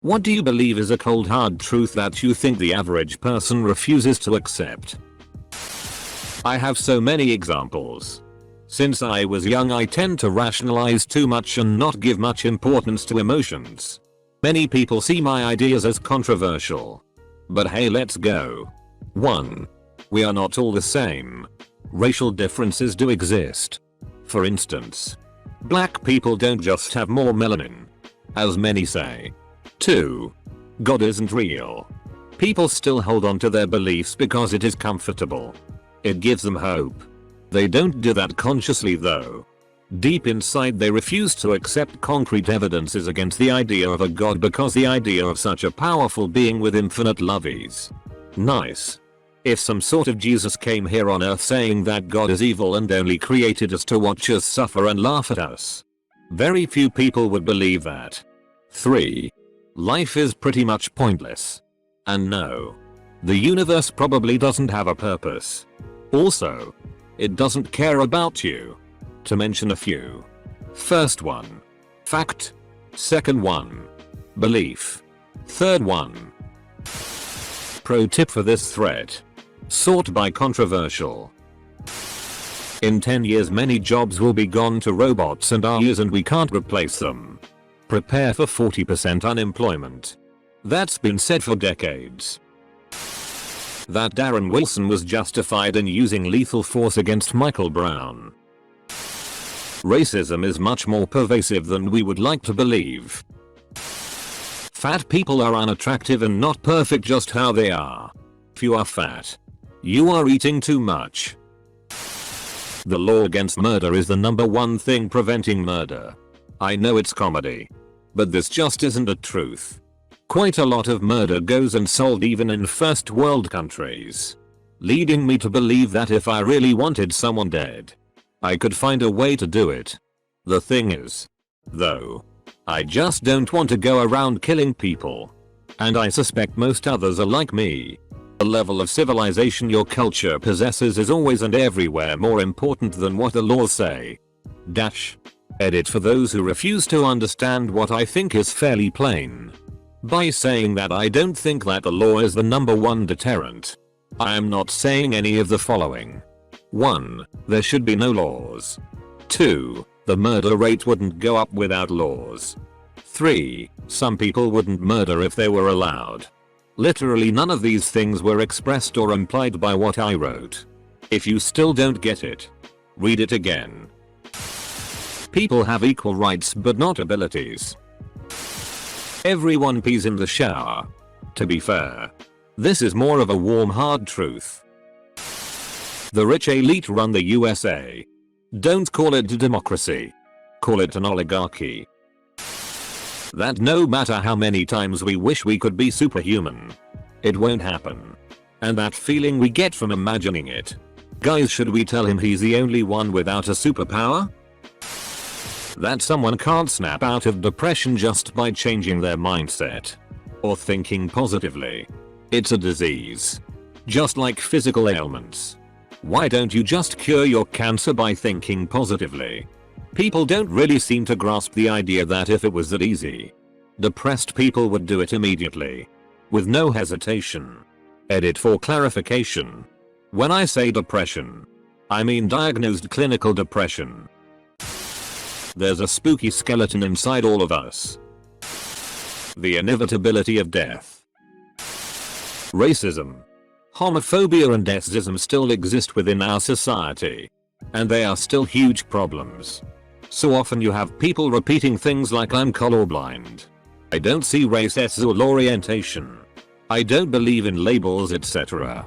What do you believe is a cold hard truth that you think the average person refuses to accept? I have so many examples. Since I was young, I tend to rationalize too much and not give much importance to emotions. Many people see my ideas as controversial. But hey, let's go. 1. We are not all the same. Racial differences do exist. For instance, black people don't just have more melanin, as many say. 2. God isn't real. People still hold on to their beliefs because it is comfortable. It gives them hope. They don't do that consciously though. Deep inside they refuse to accept concrete evidences against the idea of a god because the idea of such a powerful being with infinite love is nice. If some sort of Jesus came here on earth saying that God is evil and only created us to watch us suffer and laugh at us, very few people would believe that. 3. Life is pretty much pointless. And no, the universe probably doesn't have a purpose. Also, it doesn't care about you. To mention a few. First one, fact. Second one, belief. Third one. Pro tip for this thread. Sort by controversial. In 10 years many jobs will be gone to robots and AIs and we can't replace them. Prepare for 40% unemployment. That's been said for decades. That Darren Wilson was justified in using lethal force against Michael Brown. Racism is much more pervasive than we would like to believe. Fat people are unattractive and not perfect just how they are. If you are fat, you are eating too much. The law against murder is the #1 thing preventing murder. I know it's comedy, but this just isn't the truth. Quite a lot of murder goes unsolved even in first world countries, leading me to believe that if I really wanted someone dead, I could find a way to do it. The thing is, though, I just don't want to go around killing people. And I suspect most others are like me. The level of civilization your culture possesses is always and everywhere more important than what the laws say. Edit for those who refuse to understand what I think is fairly plain. By saying that I don't think that the law is the #1 deterrent, I am not saying any of the following. 1. There should be no laws. 2. The murder rate wouldn't go up without laws. 3. Some people wouldn't murder if they were allowed. Literally none of these things were expressed or implied by what I wrote. If you still don't get it, read it again. People have equal rights but not abilities. Everyone pees in the shower. To be fair, this is more of a warm hard truth. The rich elite run the USA. Don't call it a democracy. Call it an oligarchy. That no matter how many times we wish we could be superhuman, it won't happen. And that feeling we get from imagining it. Guys, should we tell him he's the only one without a superpower? That someone can't snap out of depression just by changing their mindset or thinking positively. It's a disease. Just like physical ailments. Why don't you just cure your cancer by thinking positively? People don't really seem to grasp the idea that if it was that easy, depressed people would do it immediately. With no hesitation. Edit for clarification. When I say depression, I mean diagnosed clinical depression. There's a spooky skeleton inside all of us. The inevitability of death. Racism, homophobia and sexism still exist within our society. And they are still huge problems. So often you have people repeating things like I'm colorblind. I don't see race or orientation. I don't believe in labels, etc.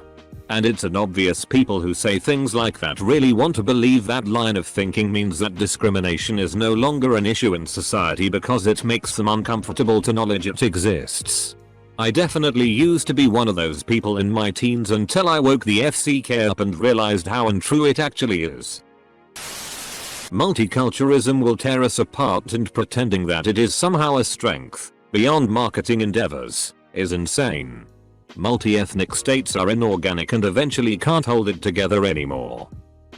And it's an obvious people who say things like that really want to believe that line of thinking means that discrimination is no longer an issue in society because it makes them uncomfortable to acknowledge it exists. I definitely used to be one of those people in my teens until I woke the FCK up and realized how untrue it actually is. Multiculturalism will tear us apart, and pretending that it is somehow a strength beyond marketing endeavors is insane. Multi-ethnic states are inorganic and eventually can't hold it together anymore.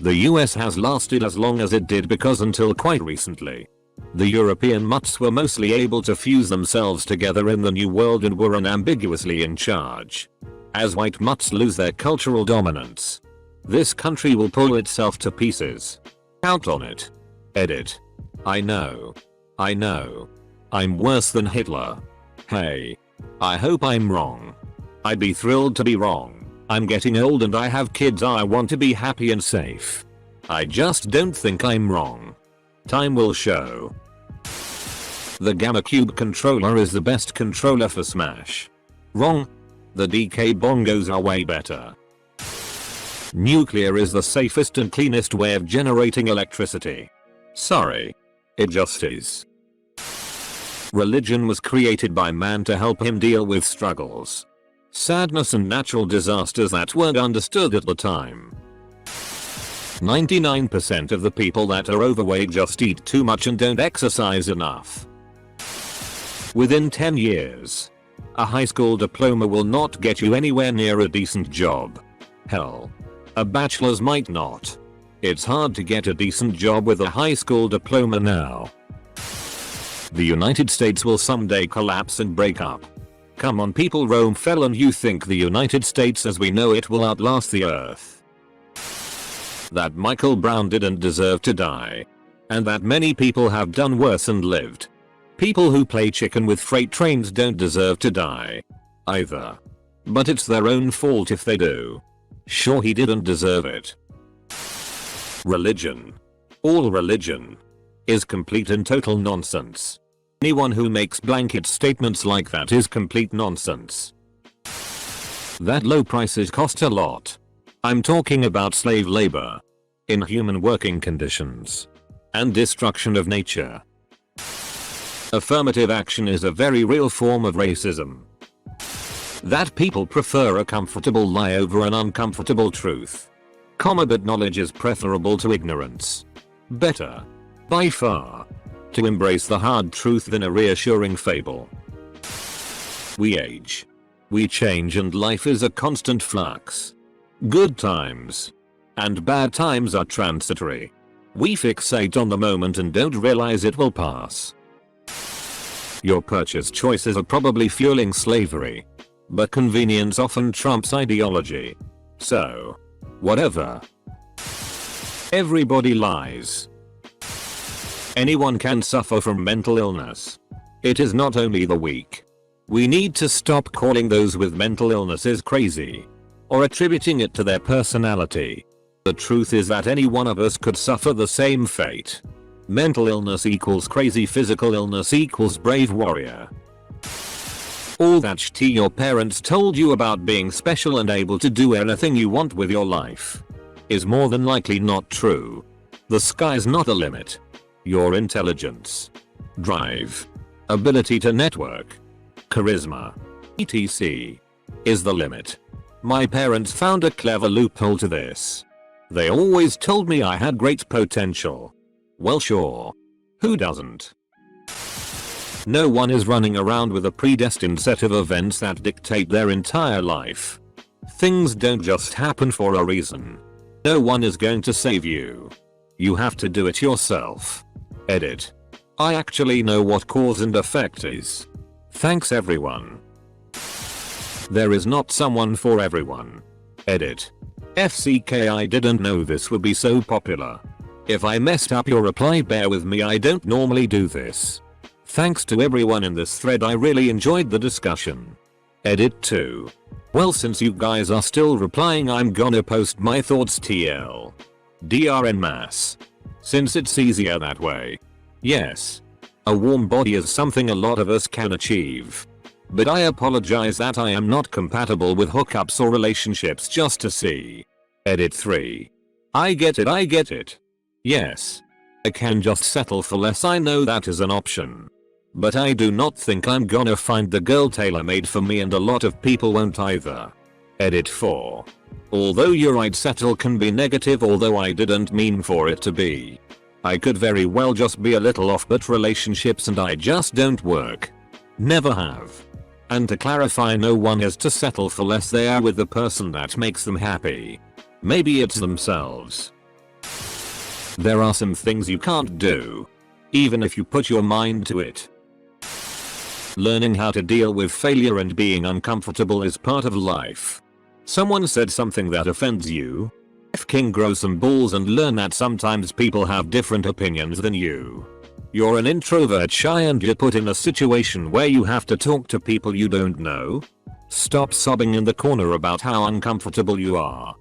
The US has lasted as long as it did because until quite recently, The European mutts were mostly able to fuse themselves together in the New World and were unambiguously in charge. As white mutts lose their cultural dominance, this country will pull itself to pieces. Count on it. Edit. I know. I'm worse than Hitler. Hey. I hope I'm wrong. I'd be thrilled to be wrong. I'm getting old and I have kids. I want to be happy and safe. I just don't think I'm wrong. Time will show. The Gamma Cube controller is the best controller for Smash. Wrong. The DK bongos are way better. Nuclear is the safest and cleanest way of generating electricity. Sorry. It just is. Religion was created by man to help him deal with struggles, sadness and natural disasters that weren't understood at the time. 99% of the people that are overweight just eat too much and don't exercise enough. Within 10 years, a high school diploma will not get you anywhere near a decent job. Hell, a bachelor's might not. It's hard to get a decent job with a high school diploma now. The United States will someday collapse and break up. Come on people, Rome fell and you think the United States as we know it will outlast the Earth. That Michael Brown didn't deserve to die. And that many people have done worse and lived. People who play chicken with freight trains don't deserve to die either. But it's their own fault if they do. Sure, he didn't deserve it. Religion. All religion is complete and total nonsense. Anyone who makes blanket statements like that is complete nonsense. That low prices cost a lot. I'm talking about slave labor, inhuman working conditions, and destruction of nature. Affirmative action is a very real form of racism. That people prefer a comfortable lie over an uncomfortable truth. But knowledge is preferable to ignorance. Better, by far, to embrace the hard truth than a reassuring fable. We age. We change and life is a constant flux. Good times and bad times are transitory. We fixate on the moment and don't realize it will pass. Your purchase choices are probably fueling slavery. But convenience often trumps ideology. So, whatever. Everybody lies. Anyone can suffer from mental illness. It is not only the weak. We need to stop calling those with mental illnesses crazy, or attributing it to their personality. The truth is that any one of us could suffer the same fate. Mental illness equals crazy, physical illness equals brave warrior. All that shit your parents told you about being special and able to do anything you want with your life is more than likely not true. The sky's not the limit. Your intelligence, drive, ability to network, charisma, etc. is the limit. My parents found a clever loophole to this. They always told me I had great potential. Well, sure. Who doesn't? No one is running around with a predestined set of events that dictate their entire life. Things don't just happen for a reason. No one is going to save you. You have to do it yourself. Edit. I actually know what cause and effect is. Thanks everyone. There is not someone for everyone. Edit. FCK, I didn't know this would be so popular. If I messed up your reply, bear with me, I don't normally do this. Thanks to everyone in this thread, I really enjoyed the discussion. Edit 2. Well, since you guys are still replying, I'm gonna post my thoughts TL. DR en masse. Since it's easier that way. Yes. A warm body is something a lot of us can achieve. But I apologize that I am not compatible with hookups or relationships just to see. Edit 3. I get it. Yes. I can just settle for less, I know that is an option. But I do not think I'm gonna find the girl tailor-made for me, and a lot of people won't either. Edit 4. Although you're right, settle can be negative, although I didn't mean for it to be. I could very well just be a little off, but relationships and I just don't work. Never have. And to clarify, no one has to settle for less, they are with the person that makes them happy. Maybe it's themselves. There are some things you can't do. even if you put your mind to it. Learning how to deal with failure and being uncomfortable is part of life. Someone said something that offends you? F***ing grow some balls and learn that sometimes people have different opinions than you. You're an introvert shy and you're put in a situation where you have to talk to people you don't know? Stop sobbing in the corner about how uncomfortable you are.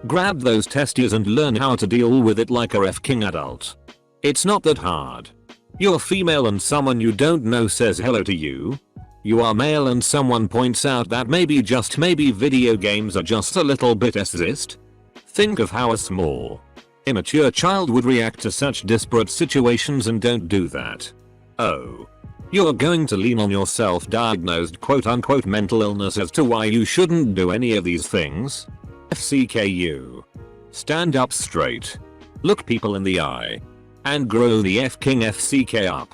Grab those testes and learn how to deal with it like a f***ing adult. It's not that hard. You're female and someone you don't know says hello to you. You are male and someone points out that maybe just maybe video games are just a little bit sexist. Think of how a small, immature child would react to such disparate situations and don't do that. Oh. You're going to lean on your self-diagnosed quote-unquote mental illness as to why you shouldn't do any of these things? FCKU. Stand up straight. Look people in the eye. And grow the f***ing FCK up.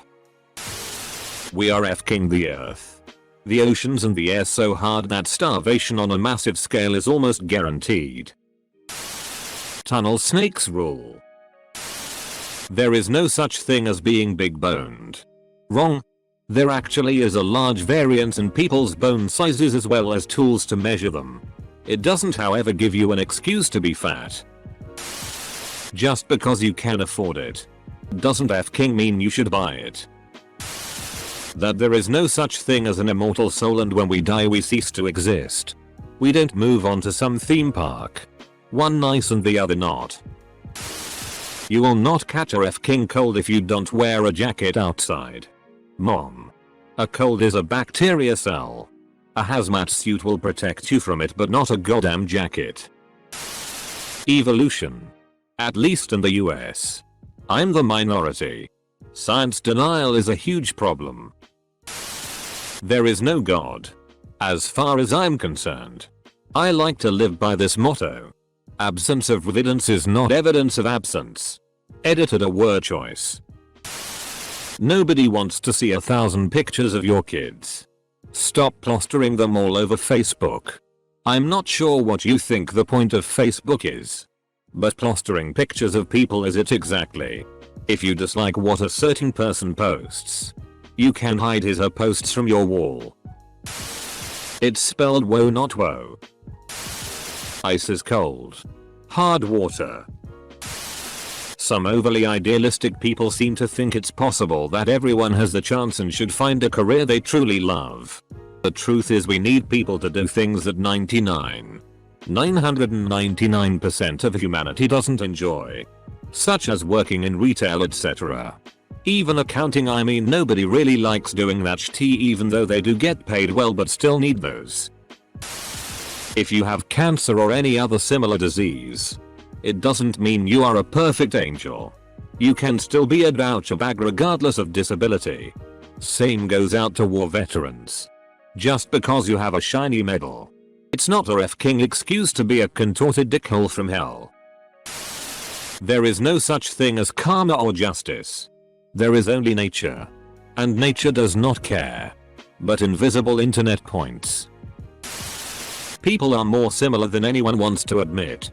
We are f***ing the earth. The oceans and the air so hard that starvation on a massive scale is almost guaranteed. Tunnel snakes rule. There is no such thing as being big boned. Wrong. There actually is a large variance in people's bone sizes as well as tools to measure them. It doesn't however give you an excuse to be fat. Just because you can afford it doesn't f***ing mean you should buy it. That there is no such thing as an immortal soul and when we die we cease to exist. We don't move on to some theme park. One nice and the other not. You will not catch a f***ing cold if you don't wear a jacket outside. Mom. A cold is a bacteria cell. A hazmat suit will protect you from it but not a goddamn jacket. Evolution. At least in the US. I'm the minority. Science denial is a huge problem. There is no God. As far as I'm concerned. I like to live by this motto. Absence of evidence is not evidence of absence. Edited a word choice. Nobody wants to see 1,000 pictures of your kids. Stop plastering them all over Facebook. I'm not sure what you think the point of Facebook is. But plastering pictures of people is it exactly. If you dislike what a certain person posts, you can hide his or her posts from your wall. It's spelled woe not woe. Ice is cold. Hard water. Some overly idealistic people seem to think it's possible that everyone has the chance and should find a career they truly love. The truth is we need people to do things that 999% of humanity doesn't enjoy. Such as working in retail etc. Even accounting, I mean nobody really likes doing that shit even though they do get paid well but still need those. If you have cancer or any other similar disease, it doesn't mean you are a perfect angel. You can still be a douchebag regardless of disability. Same goes out to war veterans. Just because you have a shiny medal, it's not a f***ing excuse to be a contorted dickhole from hell. There is no such thing as karma or justice. There is only nature. And nature does not care. But invisible internet points. People are more similar than anyone wants to admit.